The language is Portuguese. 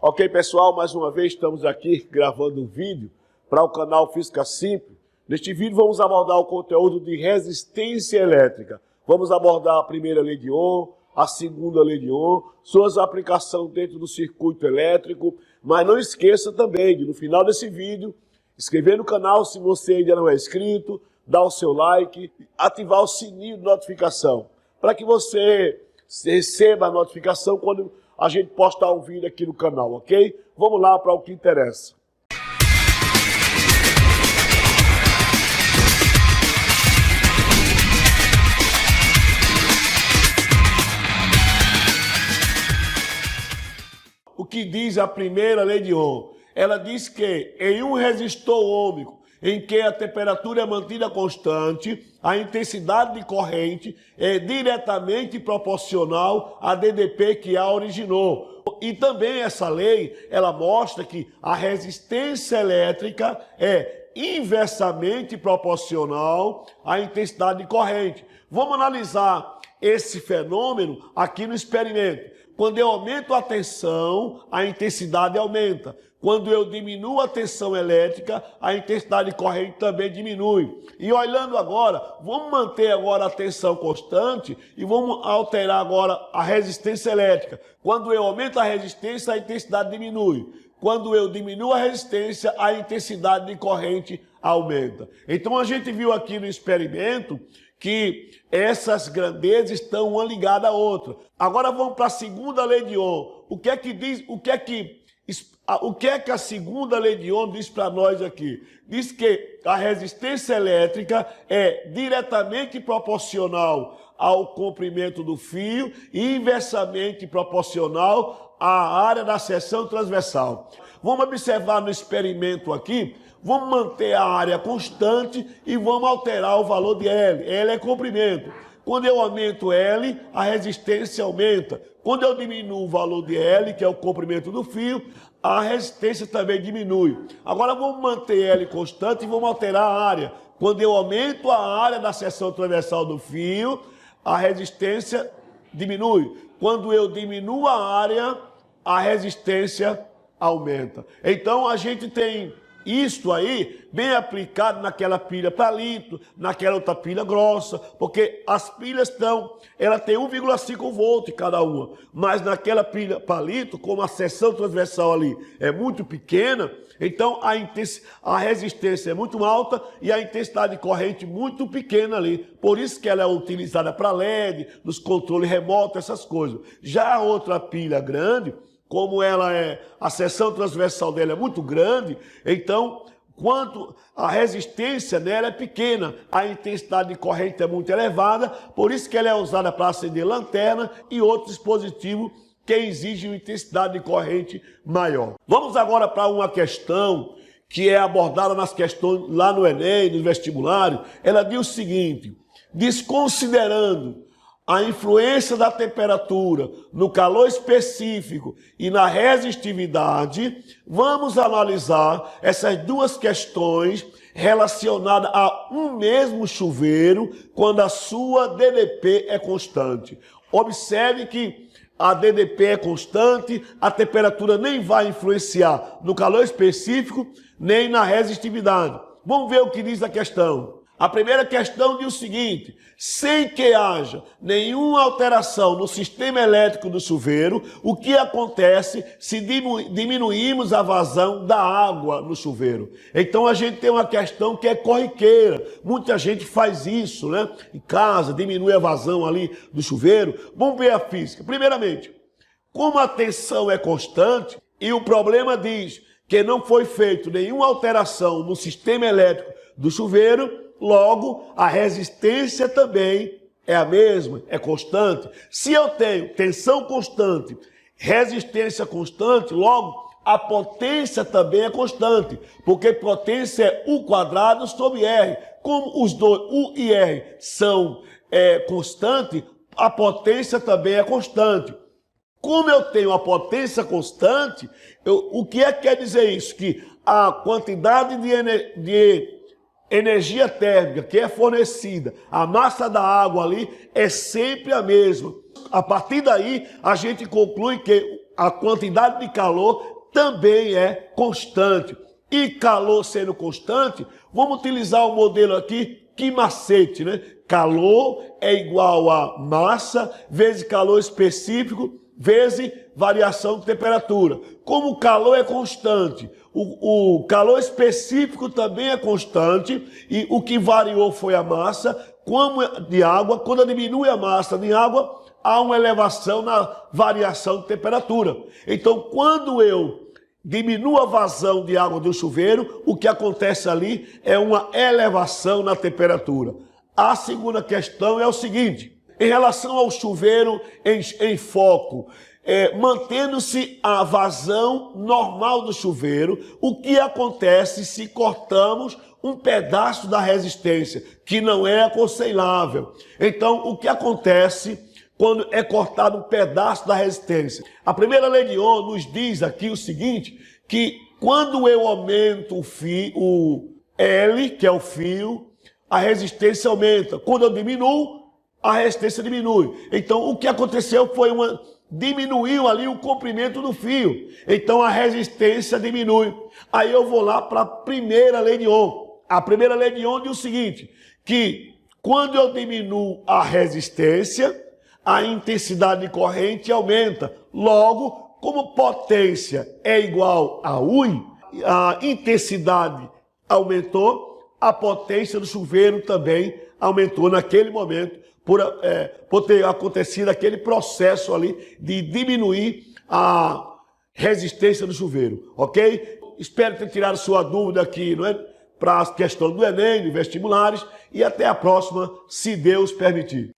Ok, pessoal, mais uma vez estamos aqui gravando um vídeo para o canal Física Simples. Neste vídeo vamos abordar o conteúdo de resistência elétrica. Vamos abordar a primeira lei de Ohm, a segunda lei de Ohm, suas aplicações dentro do circuito elétrico. Mas não esqueça também de, no final desse vídeo, inscrever no canal se você ainda não é inscrito, dar o seu like, ativar o sininho de notificação, para que você receba a notificação quando a gente postar um vídeo aqui no canal, ok? Vamos lá para o que interessa. O que diz a primeira lei de Ohm? Ela diz que em um resistor ohmico, em que a temperatura é mantida constante, a intensidade de corrente é diretamente proporcional à DDP que a originou. E também essa lei, ela mostra que a resistência elétrica é inversamente proporcional à intensidade de corrente. Vamos analisar esse fenômeno aqui no experimento. Quando eu aumento a tensão, a intensidade aumenta. Quando eu diminuo a tensão elétrica, a intensidade de corrente também diminui. E olhando agora, vamos manter agora a tensão constante e vamos alterar agora a resistência elétrica. Quando eu aumento a resistência, a intensidade diminui. Quando eu diminuo a resistência, a intensidade de corrente aumenta. Então a gente viu aqui no experimento que essas grandezas estão uma ligada à outra. Agora vamos para a segunda lei de Ohm. O que é que a segunda lei de Ohm diz para nós aqui? Diz que a resistência elétrica é diretamente proporcional ao comprimento do fio e inversamente proporcional à área da seção transversal. Vamos observar no experimento aqui. Vamos manter a área constante e vamos alterar o valor de L. L é comprimento. Quando eu aumento L, a resistência aumenta. Quando eu diminuo o valor de L, que é o comprimento do fio, a resistência também diminui. Agora vamos manter L constante e vamos alterar a área. Quando eu aumento a área da seção transversal do fio, a resistência diminui. Quando eu diminuo a área, a resistência aumenta. Então a gente tem isto aí bem aplicado naquela pilha palito, naquela outra pilha grossa, porque as pilhas ela tem 1,5 volt cada uma, mas naquela pilha palito, como a seção transversal ali é muito pequena, então a resistência é muito alta e a intensidade de corrente muito pequena ali. Por isso que ela é utilizada para LED, nos controles remotos, essas coisas. Já a outra pilha grande, como a seção transversal dela é muito grande, então, quanto a resistência dela é pequena, a intensidade de corrente é muito elevada, por isso que ela é usada para acender lanterna e outros dispositivos que exigem uma intensidade de corrente maior. Vamos agora para uma questão que é abordada nas questões lá no Enem, no vestibular. Ela diz o seguinte: desconsiderando a influência da temperatura no calor específico e na resistividade, vamos analisar essas duas questões relacionadas a um mesmo chuveiro quando a sua DDP é constante. Observe que a DDP é constante, a temperatura nem vai influenciar no calor específico nem na resistividade. Vamos ver o que diz a questão. A primeira questão diz o seguinte: sem que haja nenhuma alteração no sistema elétrico do chuveiro, o que acontece se diminuirmos a vazão da água no chuveiro? Então a gente tem uma questão que é corriqueira. Muita gente faz isso, né? Em casa, diminui a vazão ali do chuveiro. Vamos ver a física. Primeiramente, como a tensão é constante e o problema diz que não foi feita nenhuma alteração no sistema elétrico do chuveiro, logo, a resistência também é a mesma, é constante. Se eu tenho tensão constante, resistência constante, logo, a potência também é constante, porque potência é U² sobre R. Como os dois, U e R, são constantes, a potência também é constante. Como eu tenho a potência constante, o que é que quer dizer isso? Que a quantidade de energia térmica que é fornecida, a massa da água ali é sempre a mesma. A partir daí, a gente conclui que a quantidade de calor também é constante. E calor sendo constante, vamos utilizar o modelo aqui, que macete, né? Calor é igual a massa vezes calor específico vezes variação de temperatura. Como o calor é constante, o calor específico também é constante, e o que variou foi a massa, como de água. Quando diminui a massa de água, há uma elevação na variação de temperatura. Então, quando eu diminuo a vazão de água do chuveiro, o que acontece ali é uma elevação na temperatura. A segunda questão é o seguinte: em relação ao chuveiro em foco, mantendo-se a vazão normal do chuveiro, o que acontece se cortamos um pedaço da resistência, que não é aconselhável? Então, o que acontece quando é cortado um pedaço da resistência? A primeira lei de Ohm nos diz aqui o seguinte, que quando eu aumento o L, que é o fio, a resistência aumenta. Quando eu diminuo, a resistência diminui. Então, o que aconteceu foi diminuiu ali o comprimento do fio. Então, a resistência diminui. Aí eu vou lá para a primeira lei de Ohm. A primeira lei de Ohm diz o seguinte, que quando eu diminuo a resistência, a intensidade de corrente aumenta. Logo, como potência é igual a U, a intensidade aumentou, a potência do chuveiro também aumentou naquele momento, por ter acontecido aquele processo ali de diminuir a resistência do chuveiro, ok? Espero ter tirado sua dúvida aqui, não é? Para a questão do Enem, de vestibulares, e até a próxima, se Deus permitir.